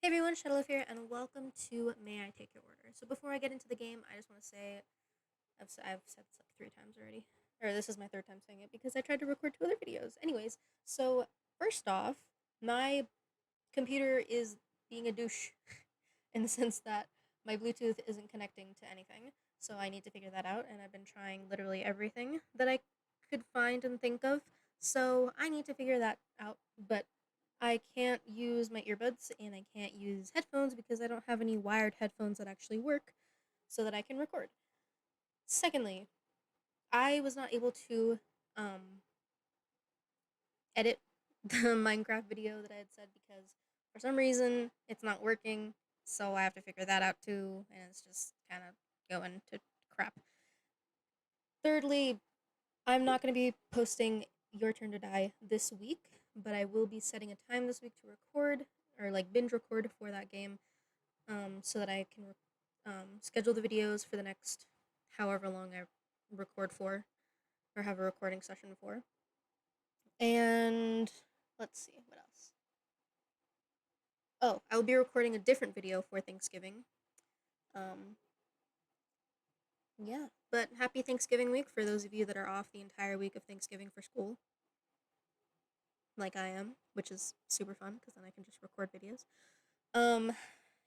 Hey everyone, Shuttleliff here, and welcome to May I Take Your Order. So before I get into the game, I just want to say I've said this like 3 times already, or this is my third time saying it because I tried to record 2 other videos. Anyways, so first off, my computer is being a douche in the sense that my Bluetooth isn't connecting to anything. So I need to figure that out, and I've been trying literally everything that I could find and think of. So I need to figure that out, but I can't use my earbuds and I can't use headphones because I don't have any wired headphones that actually work so that I can record. Secondly, I was not able to um, edit the Minecraft video that I had said because for some reason it's not working, so I have to figure that out too, and it's just kind of going to crap. Thirdly, I'm not going to be posting Your Turn to Die this week, but I will be setting a time this week to record or like binge record for that game, so that I can schedule the videos for the next however long I record for or have a recording session for. And let's see what else. Oh, I will be recording a different video for Thanksgiving. Um, yeah, but happy Thanksgiving week for those of you that are off the entire week of Thanksgiving for school, like I am, which is super fun because then I can just record videos, um,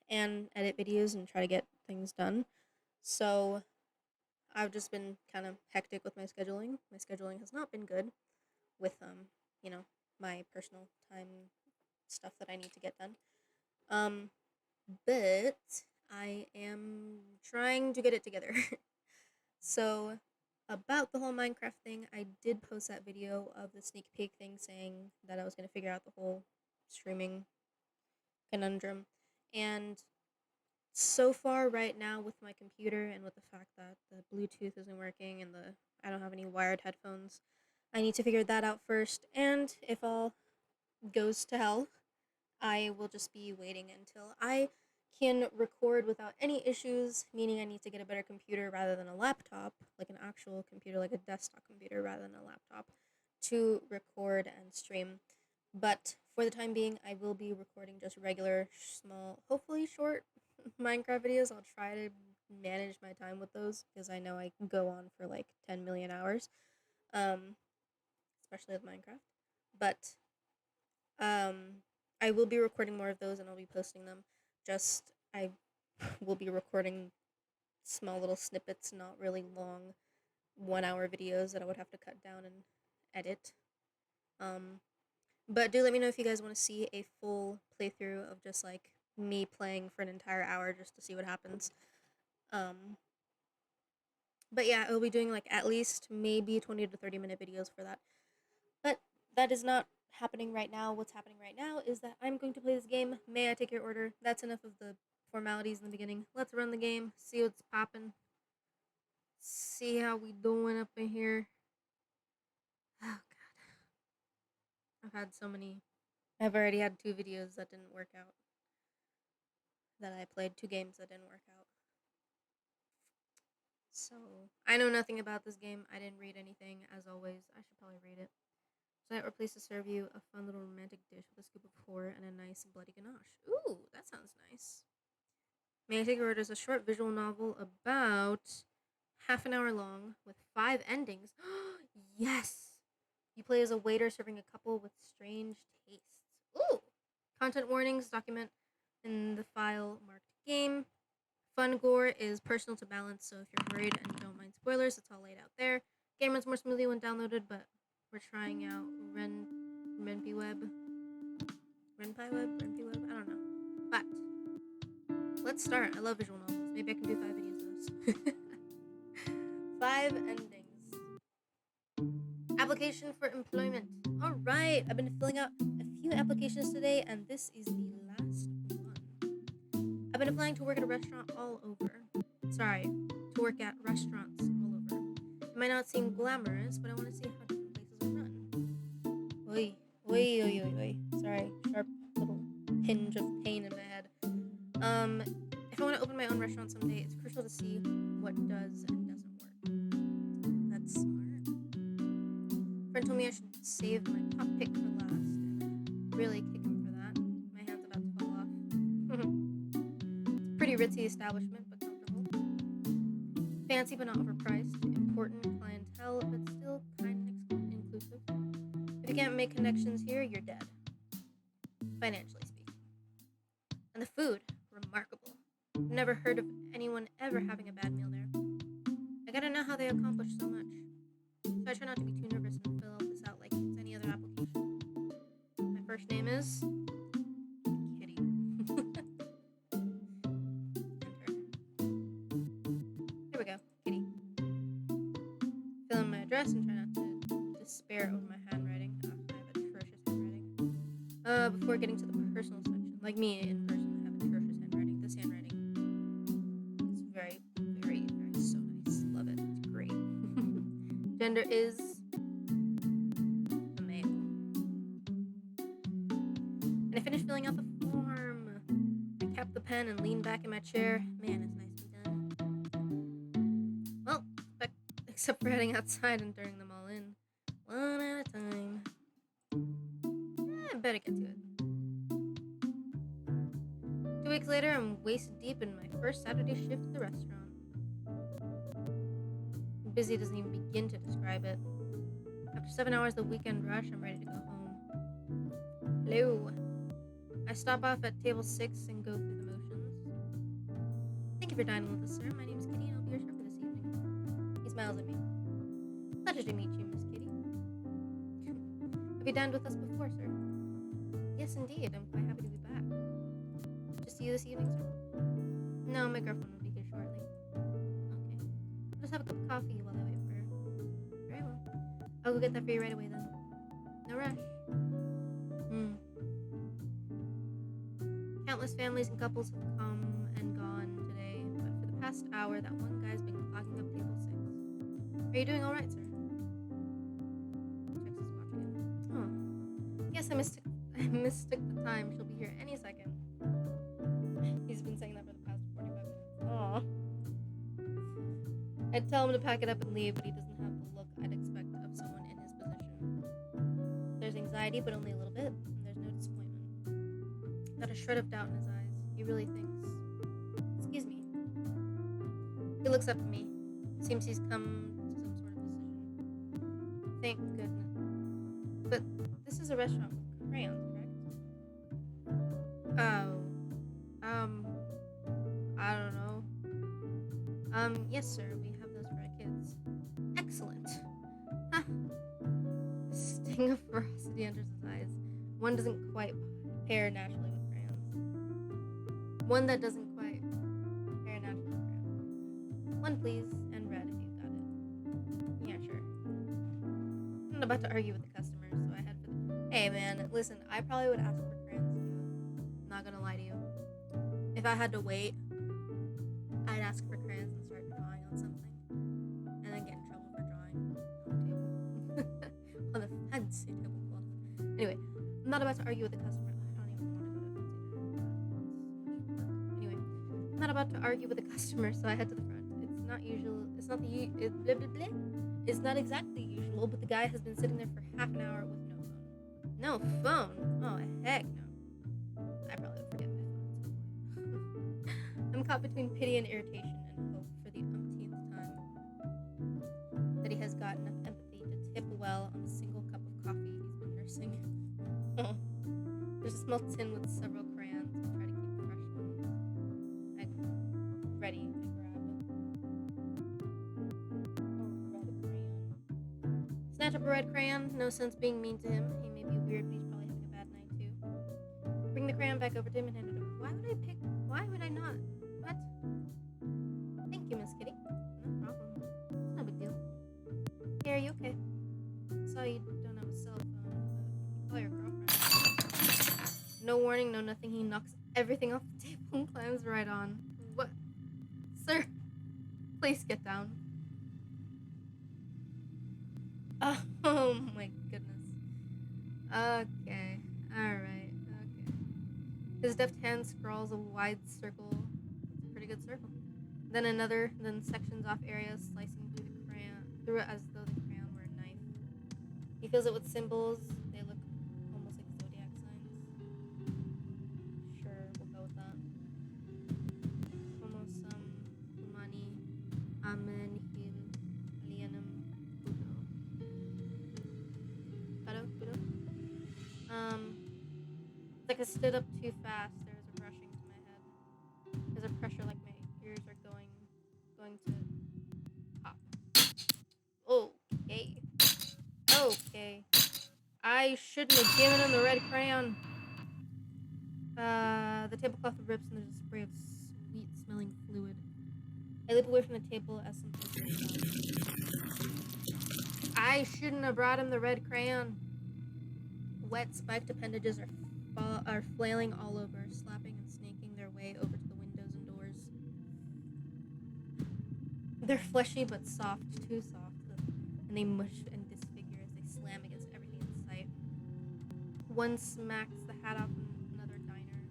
and edit videos and try to get things done. So I've just been kind of hectic with my scheduling. My scheduling has not been good with you know, my personal time stuff that I need to get done. Um, but I am trying to get it together. So about the whole Minecraft thing, I did post that video of the sneak peek thing saying that I was going to figure out the whole streaming conundrum. And so far right now with my computer and with the fact that the Bluetooth isn't working and the I don't have any wired headphones, I need to figure that out first. And if all goes to hell, I will just be waiting until I can record without any issues, meaning I need to get a better computer rather than a laptop, like an actual computer, like a desktop computer rather than a laptop, to record and stream. But for the time being, I will be recording just regular, small, hopefully short Minecraft videos. I'll try to manage my time with those because I know I can go on for like 10 million hours, um, especially with Minecraft. But um, I will be recording more of those and I'll be posting them. Just I will be recording small little snippets, not really long 1 hour videos that I would have to cut down and edit. Um, but do let me know if you guys want to see a full playthrough of just like me playing for an entire hour just to see what happens. Um, but yeah, I'll be doing like at least maybe 20 to 30 minute videos for that. But that is not happening right now. What's happening right now is that I'm going to play this game. May I take your order? That's enough of the formalities in the beginning. Let's run the game, see what's popping, see how we doing up in here. Oh god. I've had so many. I've already had 2 videos that didn't work out. That I played 2 games that didn't work out. So, I know nothing about this game. I didn't read anything. As always, I should probably read it. So that replace to serve you a fun little romantic dish with a scoop of horror and a nice bloody ganache. Ooh, that sounds nice. May I Take Your Order is a short visual novel about half an hour long with 5 endings. Yes! You play as a waiter serving a couple with strange tastes. Ooh! Content warnings document in the file marked game. Fun gore is personal to balance, so if you're worried and don't mind spoilers, it's all laid out there. Game runs more smoothly when downloaded, but we're trying out Renpy Web. Renpy Web? Renpy Web? I don't know. But let's start. I love visual novels. Maybe I can do 5 videos of those. 5 endings. Application for employment. All right, I've been filling out a few applications today, and this is the last one. I've been applying to work at a restaurant all over. Sorry, to work at restaurants all over. It might not seem glamorous, but I want to see how different places are run. Oi, oi, oi, oi, oi. Sorry, sharp little hinge of pain in my head. If I want to open my own restaurant someday, it's crucial to see what does and doesn't work. That's smart. Friend told me I should save my top pick for last and really kick him for that. My hand's about to fall off. Pretty ritzy establishment, but comfortable. Fancy but not overpriced. Important clientele, but still kind and inclusive. If you can't make connections here, you're dead. Financially speaking. And the food, remarkable. I've never heard of anyone ever having a bad meal there. I gotta know how they accomplish so much. So I try not to be too nervous and fill this out like it's any other application. My first name is Kitty. Enter. Here we go, Kitty. Fill in my address and try not to despair over my handwriting. I have atrocious handwriting. Before getting to the personal section, like me in person, I have atrocious handwriting. This handwriting is very, very, very so nice. Love it. It's great. Gender is a male. And I finished filling out the form. I capped the pen and leaned back in my chair. Man, it's nice to be done. Well, except for heading outside and turning them all in, one at a time. I better get to it. 2 weeks later, I'm waist deep in my first Saturday shift at the restaurant. Busy doesn't even begin to describe it. After 7 hours of weekend rush, I'm ready to go home. Hello. I stop off at table 6 and go through the motions. Thank you for dining with us, sir. My name is Kitty and I'll be your chauffeur this evening. He smiles at me. Pleasure to meet you, Miss Kitty. Have you dined with us before, sir? Yes, indeed. I'm quite happy to be back. Just see you this evening, sir? No, my girlfriend will be here shortly. Okay. I'll just have a cup of coffee while I wait for her. Very well. I'll go get that for you right away then. No rush. Countless families and couples have come and gone today, but for the past hour, that one guy's been clogging up table 6. Are you doing all right, sir? Checks his watch again. Oh. Yes, I mistook the time. She'll be here any second. He's been saying that for the past 45 minutes. Aw. I'd tell him to pack it up and leave, but he doesn't have the look I'd expect of someone in his position. There's anxiety, but only a little bit, and there's no disappointment. Not a shred of doubt in his eyes. He really thinks. Excuse me. He looks up at me. Seems he's come to some sort of decision. Thank goodness. But this is a restaurant with crayons, correct? Oh. I don't know. Yes, sir. We have those for our kids. Excellent. Huh. A sting of ferocity enters his eyes. One doesn't quite pair naturally with crayons. One that doesn't quite pair naturally with crayons. One, please, and red if you've got it. Yeah, sure. I'm not about to argue with the customers, so I head for the... Hey, man, listen, I probably would ask for crayons too. Not gonna lie to you. If I had to wait, I'd ask for crayons and start drawing on something. And then get in trouble for drawing on the table. On the fancy tablecloth. Anyway, I'm not about to argue with the customer. I don't even want to go to a fancy table. Anyway, I'm not about to argue with the customer, so I head to the front. It's not usual. It's not blah, blah, blah. It's not exactly usual, but the guy has been sitting there for half an hour with no phone. No phone? Oh, heck no. I probably would forget my phone at some point. I'm caught between pity and irritation and hope for the umpteenth time that he has got enough empathy to tip well on the single cup of coffee he's been nursing. Oh. There's a small tin with several crayons. I try to keep fresh ones. I grab a red crayon. Snatch up a red crayon. No sense being mean to him. He may be weird, but he's probably having a bad night too. Bring the crayon back over to him and hand it over. Why would I not? What? Thank you, Miss Kitty. No problem. It's no big deal. Hey, are you okay? Saw you don't have a cell phone, but you call your girlfriend. No warning, no nothing. He knocks everything off the table and climbs right on. What? Sir, please get down. Oh my goodness. Okay. Alright. Okay. His deft hand scrawls a wide circle. It's a pretty good circle. Then another, then sections off areas, slicing through the crayon, through it as though the crayon were a knife. He fills it with symbols. They look almost like zodiac signs. Sure, we'll go with that. Like I stood up too fast. There was a rushing to my head. There's a pressure like my ears are going to pop. Okay. Okay. I shouldn't have given him the red crayon. The tablecloth rips and there's a spray of sweet smelling fluid. I leap away from the table as something falls. I shouldn't have brought him the red crayon. Wet spiked appendages are flailing all over, slapping and snaking their way over to the windows and doors. They're fleshy but soft, too soft, and they mush and disfigure as they slam against everything in sight. One smacks the hat off another diner,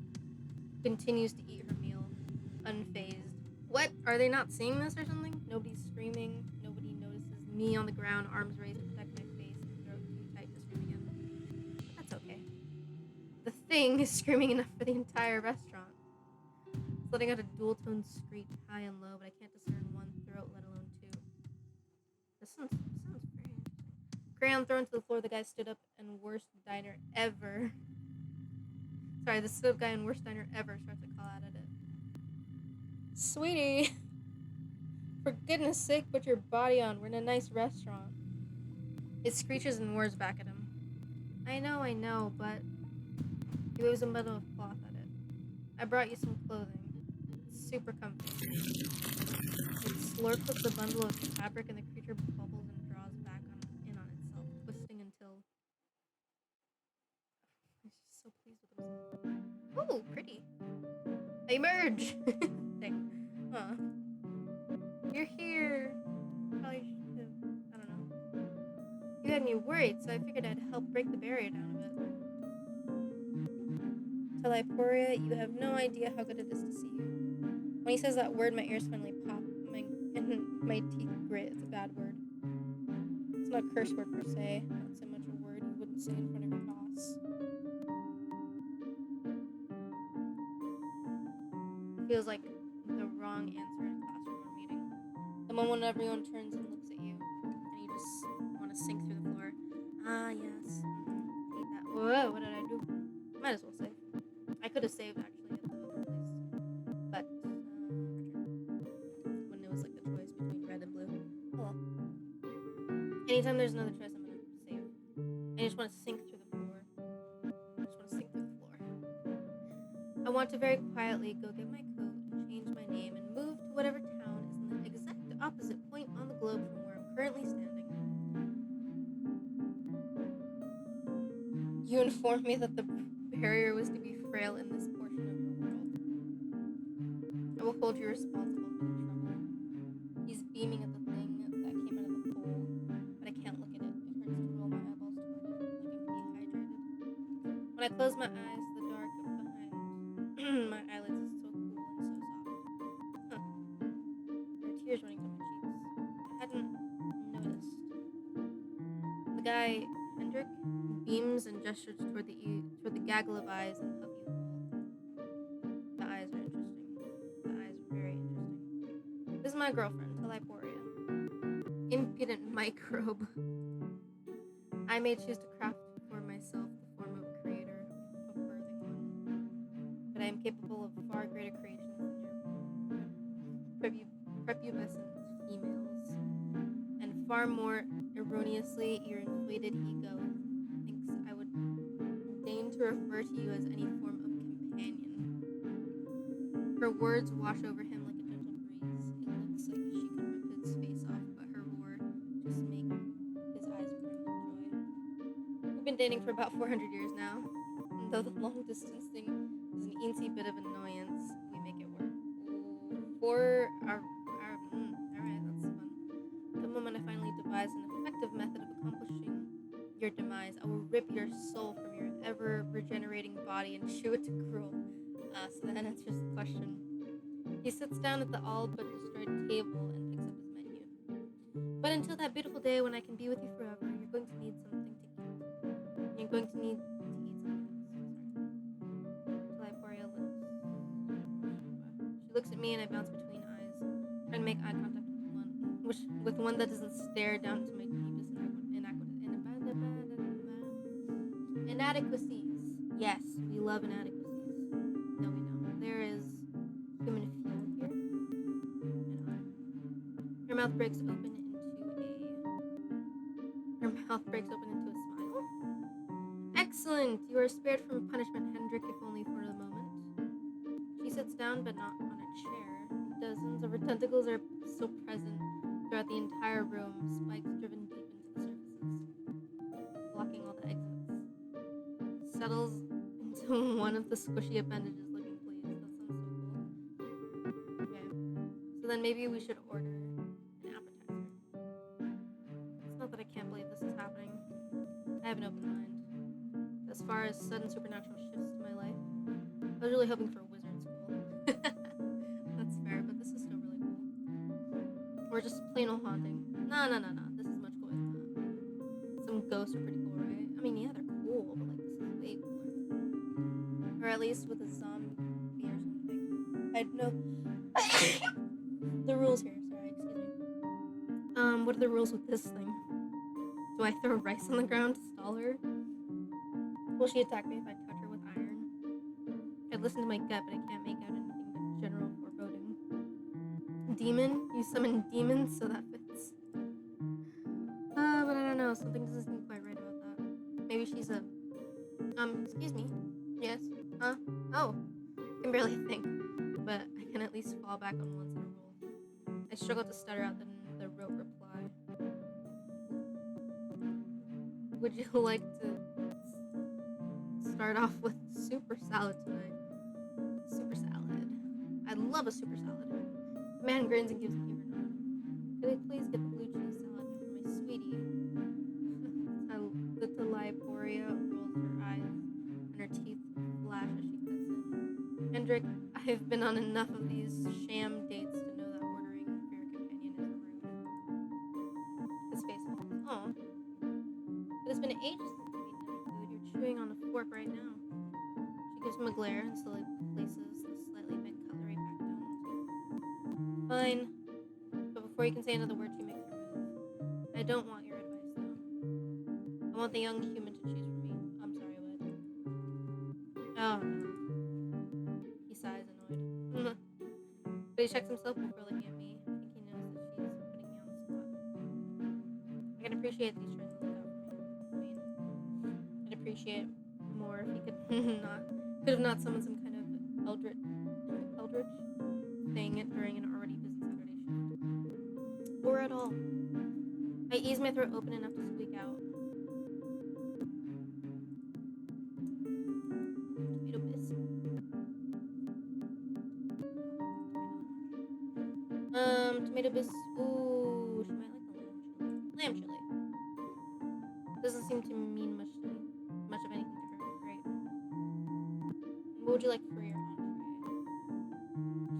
continues to eat her meal, unfazed. What? Are they not seeing this or something? Nobody's screaming. Nobody notices me on the ground, arms raised to protect my face and throat too tight to scream again. That's okay. The thing is screaming enough for the entire restaurant. It's letting out a dual-toned screech, high and low, but I can't discern one throat, let alone two. This sounds very interesting. Crayon thrown to the floor, the guy stood up and worst diner ever. Sorry, the stood up guy in worst diner ever starts to call out at it. Sweetie, for goodness sake, put your body on. We're in a nice restaurant. It screeches and whirs back at him. I know, but he waves a bundle of cloth at it. I brought you some clothing. It's super comfy. It slurps up the bundle of fabric and the creature bubbles and draws back in on itself, twisting until... He's just so pleased with himself. Ooh, pretty. I emerge! Dang. Huh. You're here. Probably should have... I don't know. You had me worried, so I figured I'd help break the barrier down a bit. Teleporia, you have no idea how good it is to see you. When he says that word, my ears finally pop, and my teeth grit. It's a bad word. It's not a curse word per se, not so much a word you wouldn't say in front of your boss. Feels like the wrong answer in a classroom or meeting. The moment when everyone turns and looks at you, and you just want to sink through the floor. Ah, yes. Hate that. Whoa, what did I do? Might as well save. I could have saved actually at the other place, but when it was like the choice between red and blue. Oh well. Anytime there's another choice, I'm gonna save. I just want to sink through the floor. I want to very quietly go get my coat and change my name and move to whatever town is in the exact opposite point on the globe from where I'm currently standing. You informed me that the barrier was to be frail in this portion of your world. I will hold you responsible for the trouble. He's beaming at the thing that came out of the pole, but I can't look at it. It hurts to roll my eyeballs toward it, like I'm dehydrated. When I close my eyes, the dark behind my eyelids is so cool and so soft. Huh. There are tears running down my cheeks. I hadn't noticed. The guy, Hendrik, beams and gestures toward the gaggle of eyes and hubby hole. The eyes are interesting. The eyes are very interesting. This is my girlfriend, Teleporia. Impudent microbe. I may choose to craft for myself the form of a creator, of birthing one, but I am capable of far greater creations than your prepubescent females, and far more erroneously your inflated ego thinks I would deign to refer to you as any form of companion. Her words wash over him like a gentle breeze. It looks like she could rip his face off, but her roar just make his eyes brim with joy. We've been dating for about 400 years now, and though the long distance thing is an eensy bit of annoyance, we make it work. Alright, that's fun. The moment I finally devise an effective method of accomplishing your demise, I will rip your soul from your ever regenerating body and chew it to gruel. So that answers the question. He sits down at the all but destroyed table and picks up his menu. But until that beautiful day when I can be with you forever, you're going to need something to eat. You're going to need to eat something else. Teleporia looks. She looks at me and I bounce between eyes, trying to make eye contact with one that doesn't stare down into my deepest inadequacies. Yes, We love inadequacies. No, we don't. There is human fuel here. And her mouth breaks open into a smile. Excellent! You are spared from punishment, Hendrik, if only for a moment. She sits down, but not on a chair. Dozens of her tentacles are still present throughout the entire room, spikes driven deep into the surfaces, blocking all the exits. Settles into one of the squishy appendages, looking pleased. That sounds so cool. Okay, so then maybe we should order an appetizer. It's not that I can't believe this is happening. I have an open mind. As far as sudden supernatural shifts to my life, I was really hoping for a wizard school. That's fair, but this is still really cool. Or just plain old haunting. No. This is much cooler than that. Some ghosts are pretty cool, right? I mean, yeah, they're cool, but like this is way cooler. Or at least with a zombie or something. I know the rules here. Sorry, excuse me. What are the rules with this thing? Do I throw rice on the ground to stall her? Will she attack me if I touch her with iron? I'd listen to my gut, but I can't make out anything but general foreboding. Demon? You summon demons, so that fits. But I don't know. Something doesn't seem quite right about that. Maybe she's a. Excuse me. Yes? Huh? Oh. I can barely think. But I can at least fall back on one set of rules. I struggle to stutter out the rote reply. Would you like to start off with super salad tonight? Super salad. I love a super salad. The man grins and gives a humor nod. Could I please get the blue cheese salad for my sweetie? The Liporia rolls her eyes and her teeth flash as she cuts in. Hendrik, I've been on enough of these sham dates to know that ordering for your companion is rude. His face falls. Aw. It has been ages since you've eaten any food. You're chewing on a fork right now. She gives him a glare and slowly places the slightly bent cutlery back down. Fine. But before you can say another word, she makes her move. I don't want your advice, though. I want the young human to choose for me. I'm sorry, what? Oh, no. He sighs, annoyed. But he checks himself before looking at me. I think he knows that she's putting me on the spot. I can appreciate these trying to look out for me. I mean, I'd appreciate more if he could have not summoned some kind of eldritch thing during an already busy Saturday shift. Or at all. I ease my throat open enough to squeak out. Tomato bisque. Tomato bisque. Ooh, she might like the lamb chili. Doesn't seem to mean much of anything to her. Great. What would you like for your entree?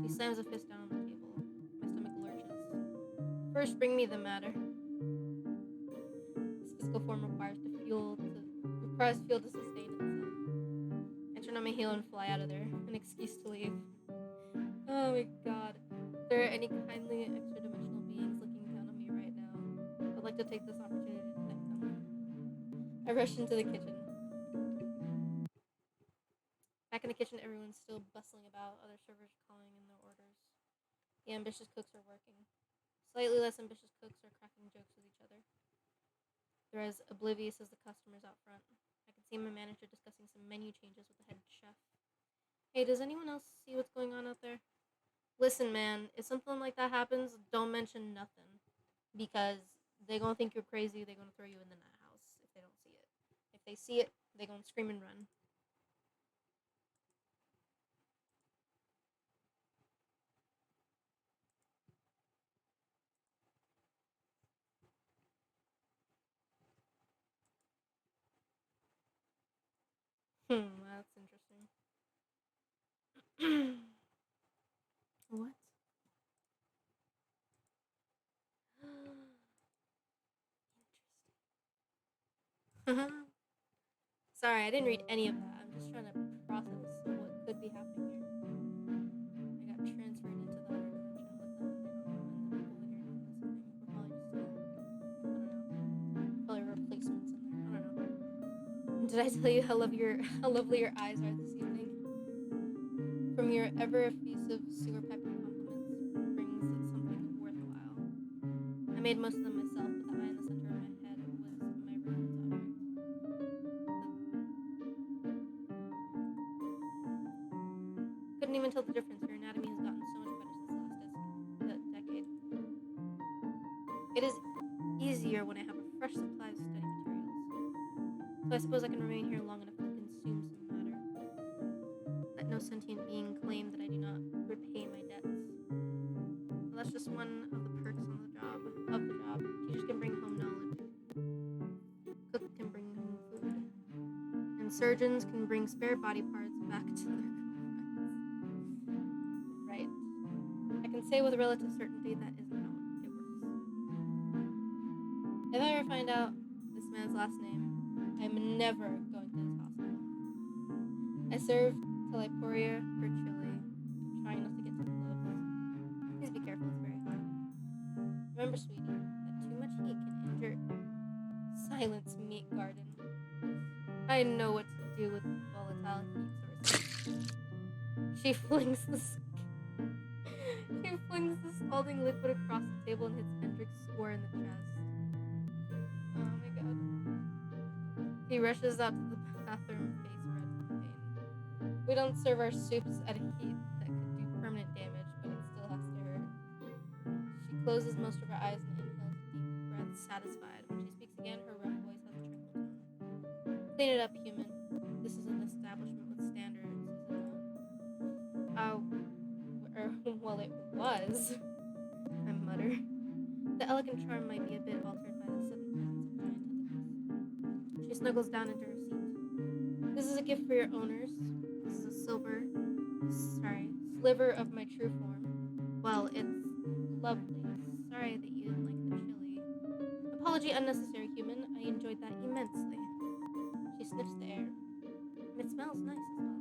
She slams a fist down on the table. My stomach lurches. First, bring me the matter. This physical form requires fuel to sustain itself. I turn on my heel and fly out of there. An excuse to leave. Oh my god. If there are any kindly extra-dimensional beings looking down on me right now, I'd like to take this opportunity to thank them. I rush into the kitchen. Back in the kitchen, everyone's still bustling about, other servers calling in their orders. The ambitious cooks are working. Slightly less ambitious cooks are cracking jokes with each other. They're as oblivious as the customers out front. I can see my manager discussing some menu changes with the head chef. Hey, does anyone else see what's going on out there? Listen, man, if something like that happens, don't mention nothing. Because they gonna think you're crazy, they gonna throw you in the nut house if they don't see it. If they see it, they gonna scream and run. That's interesting. What? Interesting. Sorry, I didn't read any of that. I'm just trying to process what could be happening here. I got transferred into the other dimension with them, and the people here doing this thing were probably just, I don't know, probably replacements in there. I don't know. Did Did I tell you how lovely your eyes are this evening? From your ever effusive sewer pipe of compliments brings something worthwhile. I made most of them myself, but the eye in the center of my head was my reference object. Couldn't even tell the difference. Your anatomy has gotten so much better since the last decade. It is easier when I have a fresh supply of study materials. So I suppose I can remain here long enough to consume some matter. Let no sentient being claim that I do not repay my debts. Well, that's just one of the perks on the job. Of the job, teachers can bring home knowledge. Cooks can bring home food, and surgeons can bring spare body parts back to their girlfriends. Right. I can say with relative certainty that isn't how it works. If I ever find out this man's last name, I'm never going to his hospital. I serve Teleporia for chili, trying not to get too close. Please be careful, it's very hot. Remember, sweetie, that too much heat can injure. Silence, meat garden. I know what to do with volatile heat sources. She flings the scalding liquid across the table and hits Hendrik square in the chest. Oh my god. He rushes out to the bathroom, face red from pain. We don't serve our soups at a heat that could do permanent damage, but it still has to hurt. She closes most of her eyes and inhales a deep breath, satisfied. When she speaks again, her rough voice has a tranquil tone. Clean it up, human. This is an establishment with standards, is it not? Well, it was, I mutter. The elegant charm might be a bit altered by the sudden presence of giant tentacles. She snuggles down into her seat. This is a gift for your owners. This is a sliver of my true form. Well, it's lovely. Sorry that you didn't like the chili. Apology unnecessary, human. I enjoyed that immensely. She sniffs the air. And it smells nice as well.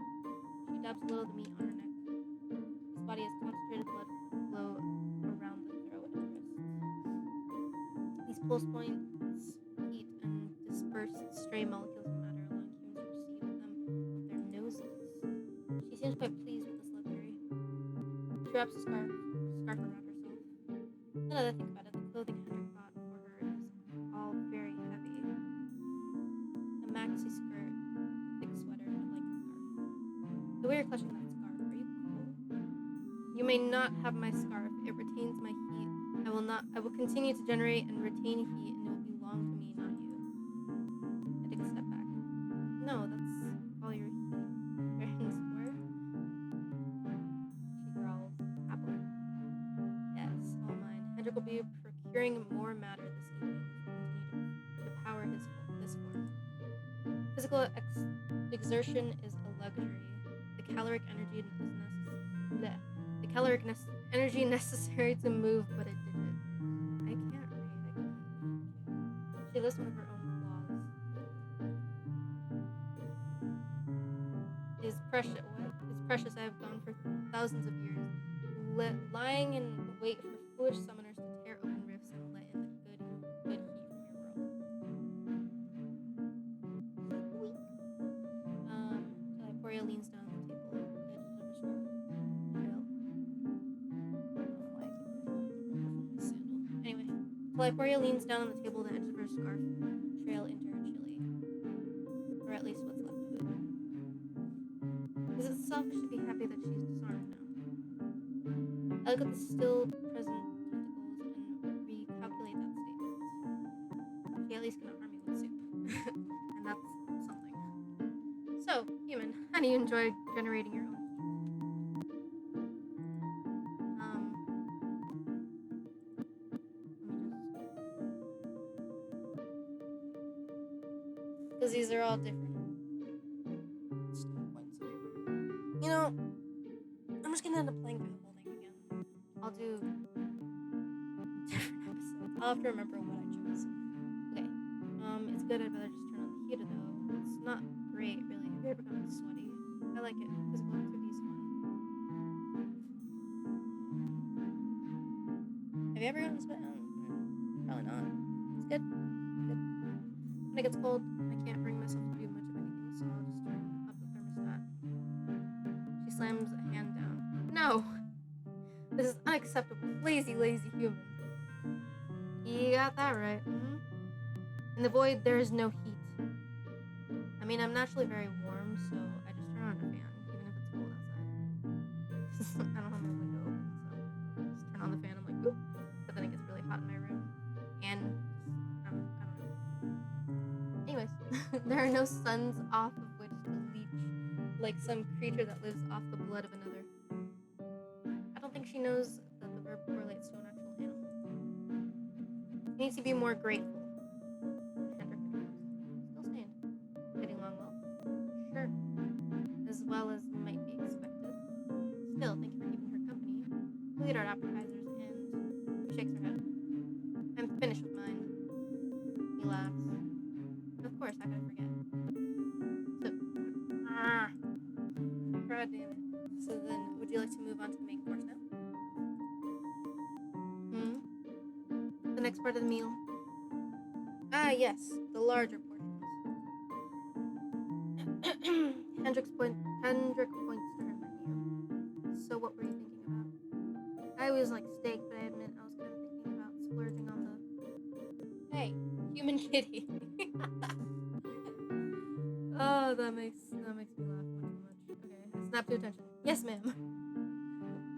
She dabs a little of the meat on her neck. His body has concentrated blood flow around the throat and wrists. These pulse points heat and disperse stray molecules of matter, allowing humans to perceive them with their noses. She seems quite pleased with this luxury. She wraps a scarf around herself. Now that I think about it, the clothing Hendrik bought for her is all very heavy. A maxi skirt, thick sweater, and a blanket scarf. The way you're clutching that scarf, are you cool? You may not have my scarf. It retains my heat. I will continue to generate and retain heat, and it will belong to me, not you. I take a step back. No, that's all your heat bearings were. She growls happily. Yes, all mine. Hendrik will be procuring more matter this evening, which will continue to power this form. Physical exertion is a luxury. The caloric energy energy necessary to move but a digit. I can't read. She lifts one of her own claws. It is precious. What? It's precious. I have gone for thousands of years, lying in wait for foolish summoners to tear open rifts and let in the good heat from your world. Teleporia leans down on the table, the edges of her scarf. Trail. I don't know why I keep removing my sandal. Anyway, Teleporia leans down on the table, the edges of her scarf trail into her chili, or at least what's left of it. Is it selfish to be happy that she's disarmed now? I look at the still present tentacles and recalculate that statement. She at least cannot harm me with soup, and that's something. So, human, how do you enjoy generating your own heat? Because these are all different standpoints. You know, I'm just gonna end up playing through the whole thing again. I'll do different episodes. I'll have to remember what I chose. Okay. It's good. I'd rather just turn on the heater though. It's not great, really. Have you ever gotten sweaty? I like it. Physical activity's fun. Have you ever gotten sweaty? Probably not. It's good. When it gets cold, I can't bring myself to do much of anything. slams a hand down. No! This is unacceptable. Lazy, lazy human. You got that right. In the void, there is no heat. I mean, I'm naturally very warm, so I just turn on a fan, even if it's cold outside. I don't have my window open, so I just turn on the fan. I'm like, oop. But then it gets really hot in my room. And I don't know. Anyways, there are no suns off of which to leech like some creature that lives off the blood of another. I don't think she knows that the verb correlates to an actual animal. She needs to be more grateful. Hendrik agrees. Still staying. Getting along well? Sure. As well as might be expected. Still, thank you for keeping her company. We'll eat our appetizers and... She shakes her head. I'm finished with mine. He laughs. Of course, how could I forget? So... God damn it. So then, would you like to move on to the main course now? The next part of the meal. Ah, yes, the larger portions. Hendrik points to her menu. So what were you thinking about? I always like steak, but I admit I was kind of thinking about splurging on the... Hey, human kitty. Oh, that makes me laugh way too much. Okay, I snap to attention. Yes, ma'am.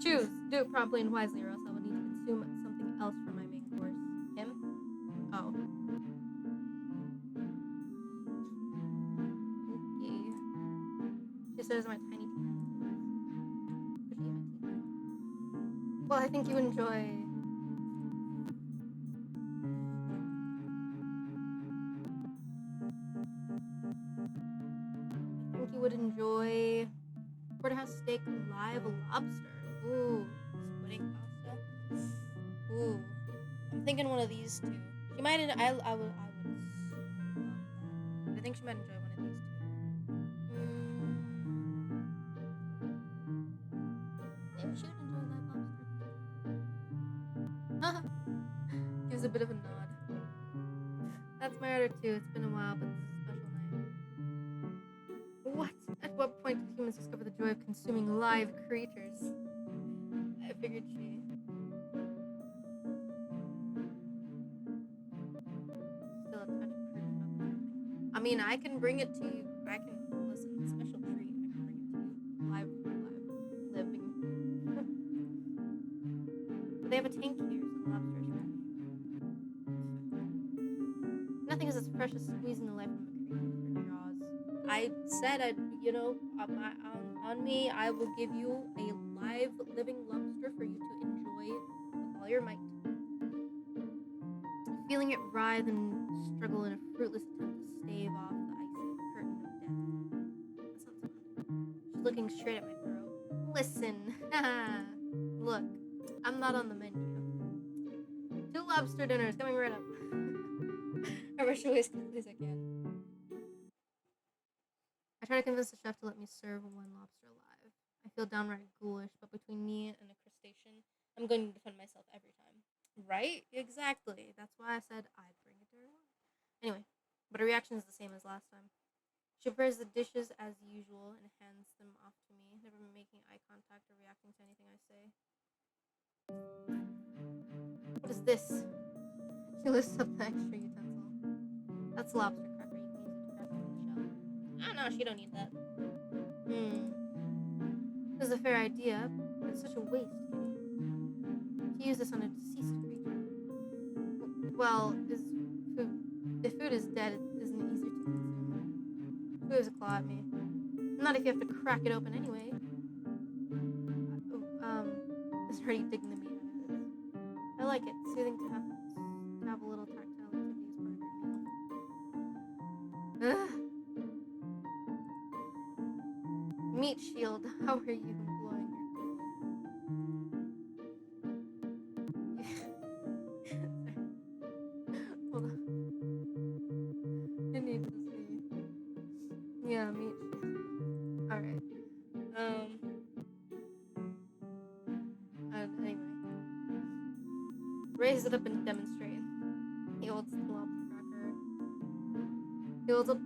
Choose. Do it promptly and wisely, or else I will need to consume something else for my main course. Him? Oh. Okay. She says my tiny teeth. Well, I think you enjoy... I think you would enjoy porterhouse steak live lobster. Ooh, squid pasta. Ooh, I'm thinking one of these two. She might. I would. Love that. I think she might enjoy one of these two. Maybe she would enjoy live lobster. Gives a bit of a nod. That's my order too. It's been a while, but this is a special night. What? At what point did humans discover the joy of consuming live creatures? I figured she... Still a touch of proof about the thing. I mean, I can bring it to you. I can... Listen, special treat. I can bring it to you. Live. Living. But they have a tank here, so the lobster is fresh. Nothing is as fresh as squeezing the life from a creature with your jaws. I said I'd, on me, I will give you a live living lobster for you to enjoy with all your might. Feeling it writhe and struggle in a fruitless attempt to stave off the icy curtain of death. That sounds fun. She's looking straight at my throat. Listen, look, I'm not on the menu. 2 lobster dinners coming right up. I rush away as quickly as I can. I try to convince the chef to let me serve 1 lobster alive. I feel downright ghoulish, but between me and a crustacean, I'm going to defend myself every time. Right? Exactly. That's why I said I'd bring it to her. Anyway, but her reaction is the same as last time. She prepares the dishes as usual and hands them off to me, never making eye contact or reacting to anything I say. What is this? She lifts up the extra utensil. That's lobster cracker. You can use it to crack open the shell. Oh no, she don't need that. This is a fair idea, but it's such a waste, Kitty. To use this on a deceased creature. Well, if food is dead, it isn't easier to consume. Who has a claw at me? Not if you have to crack it open anyway. It's already digging the meat out of it. I like it. Soothing to have a little tactile activity as part of your meal. Meat shield, how are you blowing your Sorry. Hold on. I need to see. Yeah, meat shield. Alright. Anyway. Raise it up and demonstrate. He holds the lobster cracker.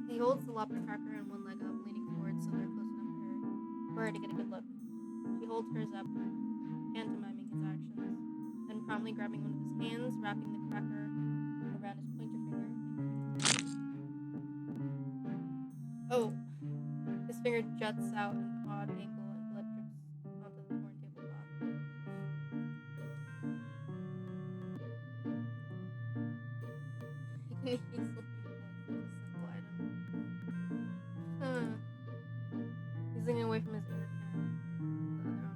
He holds the lobster cracker and one leg up, leaning forward so they're close enough for her to get a good look. She holds hers up, pantomiming his actions, then promptly grabbing one of his hands, wrapping the cracker around his pointer finger, and giving it to him. Oh, his finger juts out at an odd angle and blood drips onto the torn tablecloth. He can easily avoid such a simple item. Huh. He's leaning away from his inner can, the other on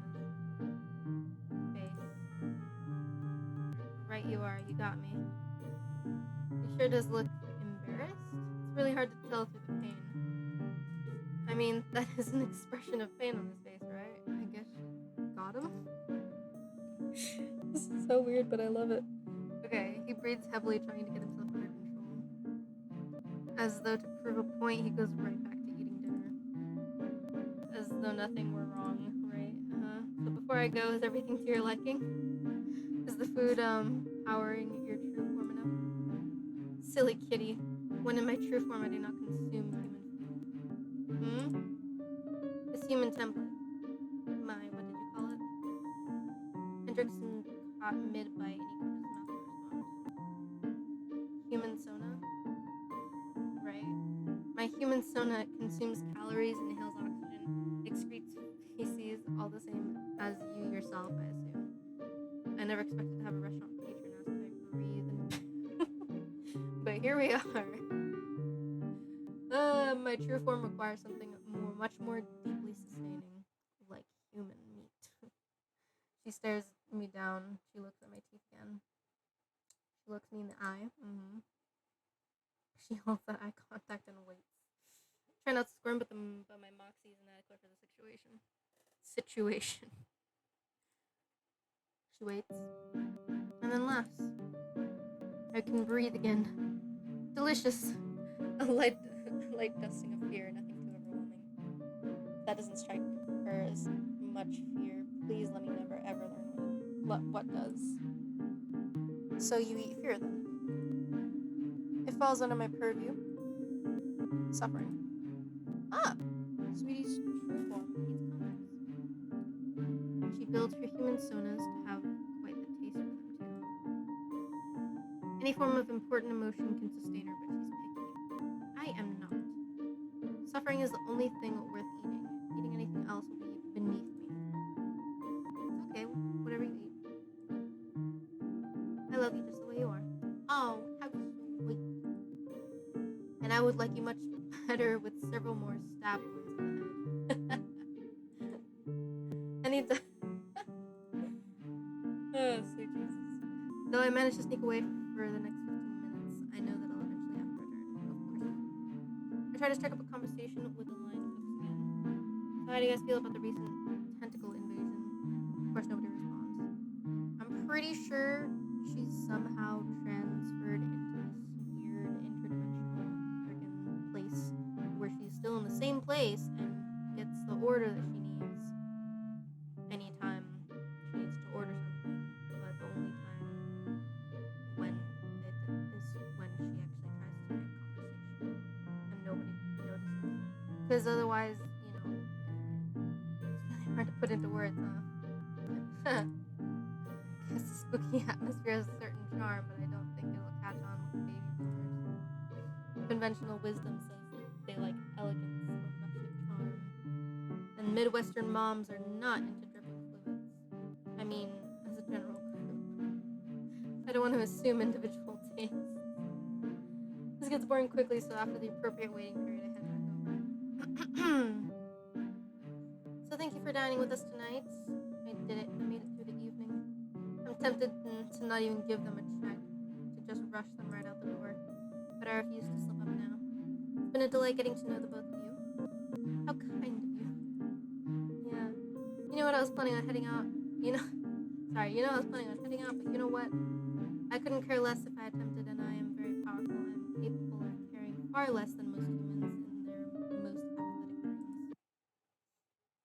his face. Right you are, you got me. He sure does look embarrassed. It's really hard to tell through the pain. I mean, that is an expression of pain on his face, right? I guess you got him? This is so weird, but I love it. Okay, he breathes heavily, trying to get himself under control. As though to prove a point, he goes right back to eating dinner. As though nothing were wrong, right? So before I go, is everything to your liking? Is the food, powering your true form enough? Silly kitty. When in my true form, I do not consume human food. This human template. My, what did you call it? Hendrickson caught mid-bite and he covered his mouth to respond. Human sona? Right. My human sona consumes calories, inhales oxygen, excretes feces, all the same as you yourself, I assume. I never expected to have a restaurant patron ask if I breathe and but here we are. My true form requires something much more deeply sustaining, like human meat. She stares me down. She looks at my teeth again. She looks me in the eye. She holds that eye contact and waits. Try not to squirm, but my moxie is inadequate for the situation. She waits and then laughs. I can breathe again. Delicious. A light dusting of fear, nothing too overwhelming. That doesn't strike her as much fear. Please let me never ever learn what does. So you eat fear then? It falls under my purview. Suffering. Ah! Sweetie's true form eats convicts. She builds her human sonas to have quite the taste for them too. Any form of important emotion can sustain her, but she's picky. I am not. Suffering is the only thing worth eating. Eating anything else will be beneath me. It's okay, whatever you eat. I love you just the way you are. Oh, how sweet. And I would like you much better with several more stab wounds in the head. I need to. Oh, sweet Jesus. Though I managed to sneak away for the next 15 minutes, I know that I'll eventually have to return, of course. I try to strike up a conversation with the line hooks again. So how do you guys feel about the recent tentacle invasion? Of course, nobody responds. I'm pretty sure she's somehow transferred into this weird interdimensional freaking place where she's still in the same place and gets the order that she needs anytime she needs to order something, but the only time when it is when she actually tries to make conversation and nobody notices. Because otherwise, anyway, it's really hard to put into words, huh? I guess the spooky atmosphere has a certain charm, but I don't think it'll catch on with baby boomers. Conventional wisdom says they like elegance or rustic charm, and Midwestern moms are not into dripping fluids. I mean, as a general group. I don't want to assume individual tastes. This gets boring quickly, so after the appropriate waiting period, I head back over. So thank you for dining with us tonight. I did it. I made it through the evening. I'm tempted to not even give them a check, to just rush them right out the door. But I refuse to slip up now. It's been a delight getting to know the both of you. How kind of you. Yeah. You know what, I was planning on heading out. I was planning on heading out, but you know what? I couldn't care less if I attempted, and I am very powerful. I'm capable of caring far less than most humans in their most apathetic dreams.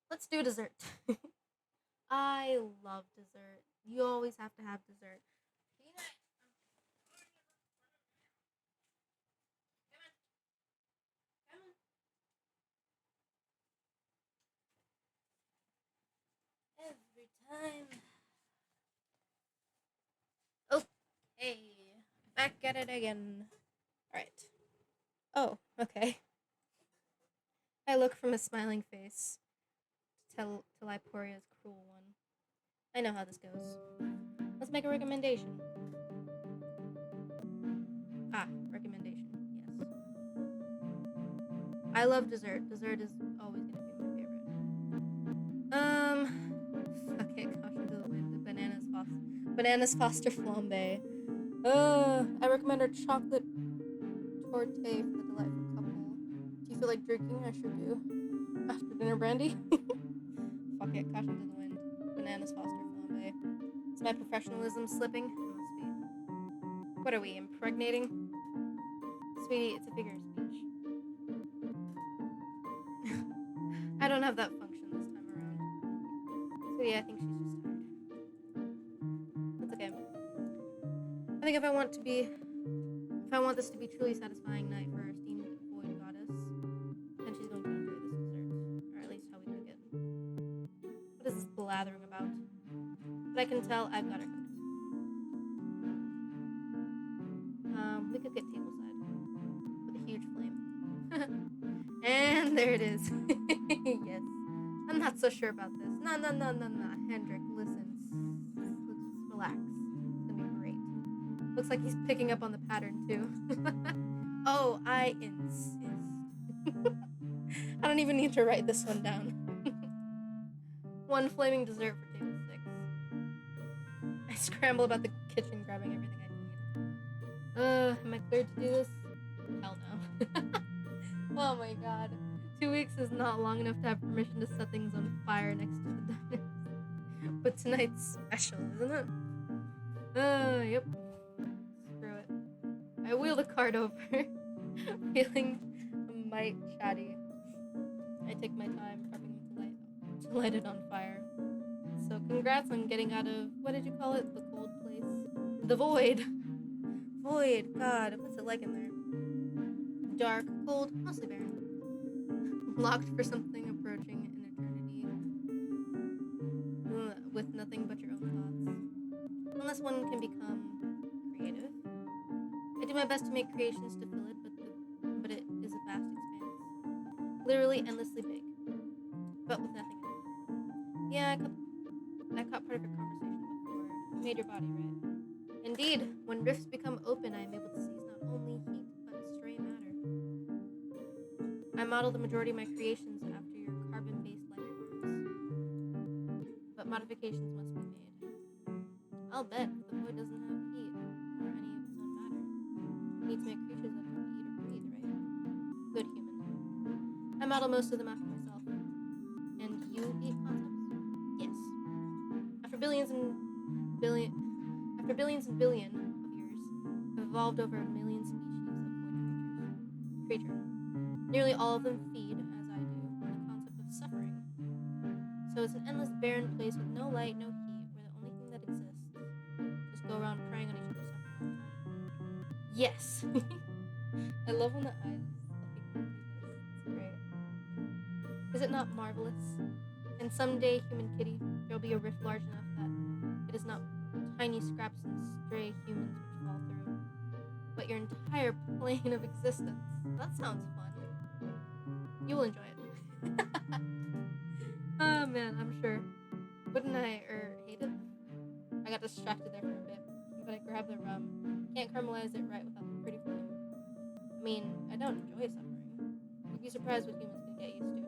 Let's do dessert. I love dessert. You always have to have dessert. Come on. time. Okay, back at it again. Alright. Oh, okay. I look from a smiling face to tell Liporia's cruel one. I know how this goes. Let's make a recommendation. Ah, recommendation. Yes. I love dessert. Dessert is always gonna be my favorite. Fuck it. Caution to the wind. The bananas foster flambe. I recommend our chocolate torte for the delightful couple. Do you feel like drinking? I sure do. After dinner brandy? Fuck it. Caution to the wind. Bananas foster flambe. Is my professionalism slipping? It must be. What are we, impregnating? Sweetie, it's a figure of speech. I don't have that function this time around. Sweetie, I think she's just tired. That's okay. I think if I want this to be truly satisfying night for our esteemed void goddess, then she's going to enjoy this dessert. Or at least how we cook it. What is this blathering about? But I can tell I've got her cooked. We cook it tableside. With a huge flame. And there it is. Yes. I'm not so sure about this. No. Hendrik, listen. Relax. It's gonna be great. Looks like he's picking up on the pattern too. Oh, I insist. I don't even need to write this one down. One flaming dessert for table 6. I scramble about the kitchen, grabbing everything I need. Am I cleared to do this? Hell no. Oh my god. 2 weeks is not long enough to have permission to set things on fire next to the diners. But tonight's special, isn't it? Yep. Screw it. I wheel the cart over, feeling a mite chatty. I take my time prepping to light it on fire. So congrats on getting out of, what did you call it? The cold place? The void. Void. God, what's it like in there? Dark, cold, mostly barren. Locked for something approaching an eternity. With nothing but your own thoughts. Unless one can become creative. I do my best to make creations to fill it, but it is a vast expanse. Literally endlessly big. But with nothing in it. Yeah, I caught part of your conversation before. You made your body, right? Indeed, when rifts become open, I am able to seize not only heat, but stray matter. I model the majority of my creations after your carbon-based life forms. But modifications must be made. I'll bet the void doesn't have heat, or any of its own matter. It needs to make creatures that don't eat or breathe, right? Good human. I model most of them after myself. And you eat concepts? Yes. After billions and billion of years, have evolved over a million species of void creature. Nearly all of them feed, as I do, on the concept of suffering. So it's an endless barren place with no light, no heat, where the only thing that exists just go around preying on each other's suffering all the time. Yes. I love when the eyes do this. It's great. Is it not marvelous? And someday, human kitty, there'll be a rift large enough that it is not tiny scraps and stray humans which fall through, but your entire plane of existence. That sounds fun. You will enjoy it. Oh man, I'm sure. Wouldn't I, hate it? I got distracted there for a bit, but I grabbed the rum. Can't caramelize it right without the pretty flame. I mean, I don't enjoy suffering. You'd be surprised what humans can get used to.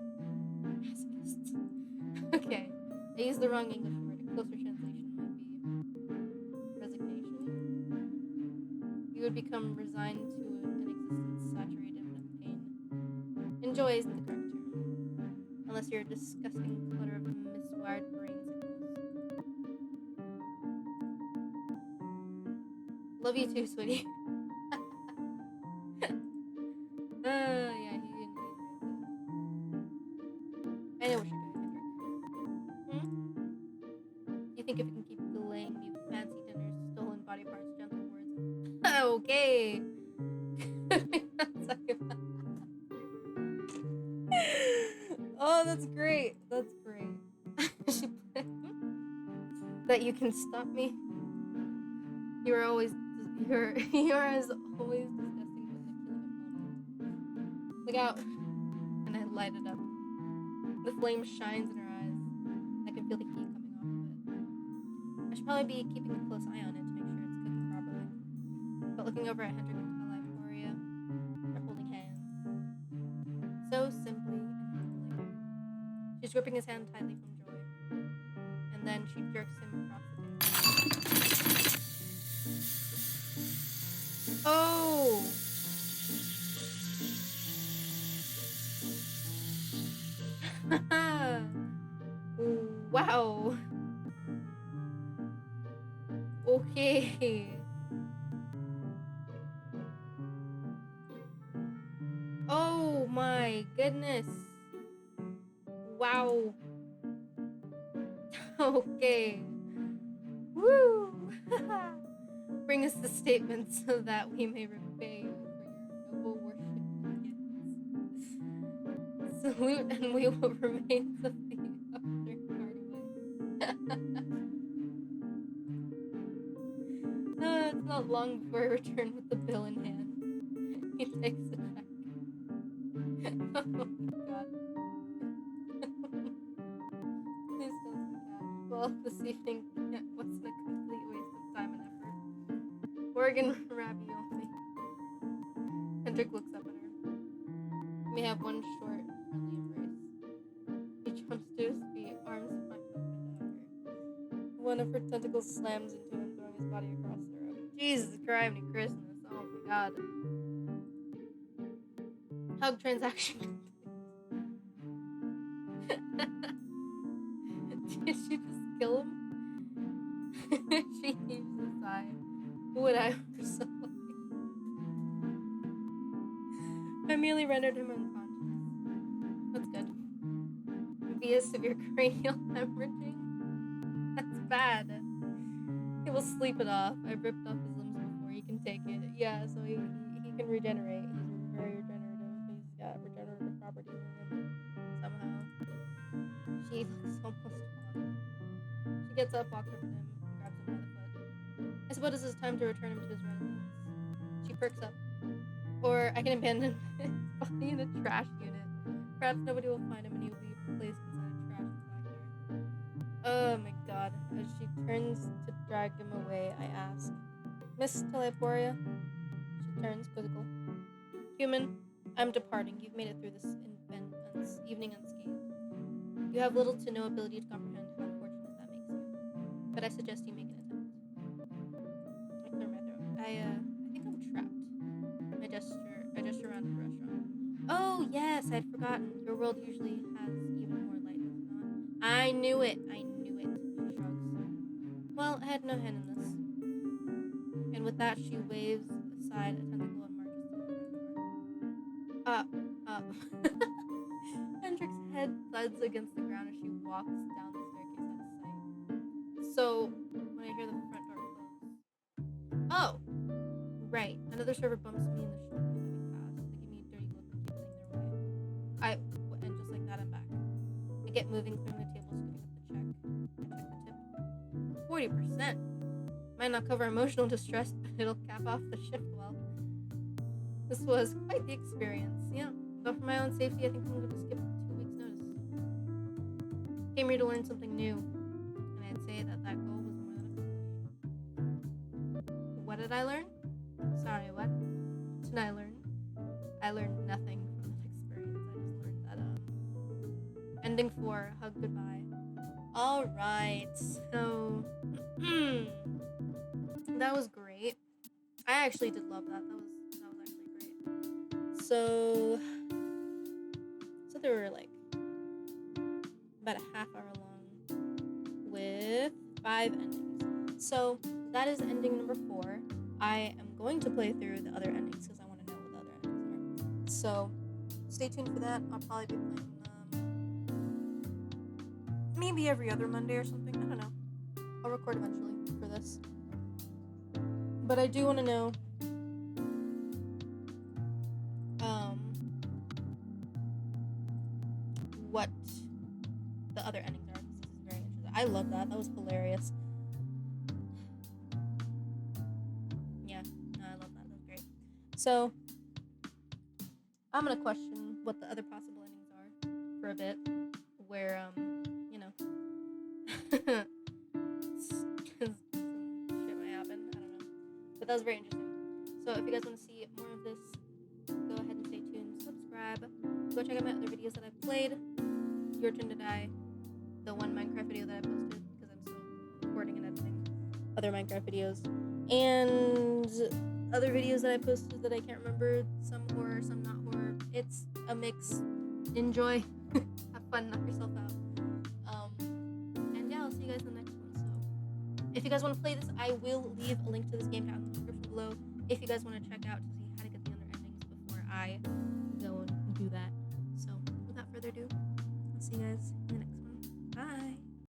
Masochists. Okay, I used the wrong English word. A closer translation might be resignation. You would become resigned to an existence saturated with pain. Enjoy isn't the correct term. Unless you're a disgusting clutter of miswired brain signals. Love you too, sweetie. Yeah, he enjoys it. I know what you're doing, Hendrik. You think if you can keep delaying me with fancy dinners, stolen body parts, gentle words, and... Okay. Oh, that's great. That's great. She played... that you can stop me. You're always you're you're as always disgusting but killing a Look out! And I light it up. The flame shines in her eyes. I can feel the heat coming off of it. I should probably be keeping a close eye on it to make sure it's cooking properly. But looking over at Hendrik and Victoria, they're holding hands. So simply and happily. She's gripping his hand tightly from joy. And then she jerks him across the table. Oh! Wow. Okay. Oh my goodness. Wow. Okay. Woo! Bring us the statement so that we may repay you for your noble worship of gifts. Salute and we will remain something after party. It's not long before I return with the bill in hand. He takes the check. Oh my god. Please don't some cash. Well, this evening wasn't a complete waste of time and effort. Oregon ravioli. Hendrik looks up at her. We have one short, friendly embrace. He jumps to his feet, arms flanked up behind her. One of her tentacles slams into him, throwing his body across the room. Jesus Christ, Christmas. Oh my god. Hug transaction. Did she just kill him? She heaves a sigh. Would I were so lucky. I merely rendered him unconscious. That's good. Via severe cranial hemorrhaging? That's bad. He will sleep it off. I ripped off his limbs before he can take it. Yeah, so he can regenerate. He's very regenerative. He's got regenerative properties in him somehow. She looks almost fine. She gets up, walks over to him, and grabs him by the foot. I suppose it's time to return him to his residence. She perks up. Or I can abandon his body in a trash unit. Perhaps nobody will find him and he will be placed inside a trash compactor. Oh my god. As she turns to drag him away, I ask, Miss Teleporia? She turns quizzical. Human, I'm departing. You've made it through this evening unscathed. You have little to no ability to comprehend how fortunate that makes you. But I suggest you make an attempt. I clear my throat. I think I'm trapped. I gesture around the restaurant. Oh, yes, I'd forgotten. Your world usually has even more light, does it not? I knew it. She shrugs. Well, I had no hand in this. And with that, she waves aside a tentacle and marches to the front door. Hendrik's head thuds against the ground as she walks down the staircase out of sight. So, when I hear the front door close... Oh! Right. Another server bumps me in the shoulder as I pass. They give me a dirty look and keep heading their way. And just like that, I'm back. I get moving, clearing the table, scooping up the check. I check the tip. 40%. Might not cover emotional distress, but it'll cap off the shift well. This was quite the experience. Yeah, but for my own safety, I think I'm going to skip 2 weeks' notice. Came here to learn something new, and I'd say that goal was more than accomplished. What did I learn? Sorry, what? Did I learn? I learned nothing from that experience. I just learned that, ending 4, hug goodbye. Alright, so... that was great. I actually did love that. That was actually great. So they were like about a half hour long with 5 endings. So that is ending number 4. I am going to play through the other endings because I want to know what the other endings are. So stay tuned for that. I'll probably be playing maybe every other Monday or something. I don't know. I'll record eventually for this. But I do want to know what the other endings are, because this is very interesting. I love that. That was hilarious. So I'm gonna question what the other possible endings are for a bit, where you know, some shit might happen. I don't know, but that was very interesting. So if you guys want to see more of this, go ahead and stay tuned. Subscribe. Go check out my other videos that I've played. Your Turn to Die, the one Minecraft video that I posted because I'm still recording and editing other Minecraft videos, and other videos that I posted that I can't remember. Some horror, some not horror. It's a mix. Enjoy. Have fun. Knock yourself out. And yeah, I'll see you guys in the next one. So if you guys want to play this, I will leave a link to this game down in the description below. If you guys want to check out to see how to get the other endings before I go and do that. So without further ado, I'll see you guys in the next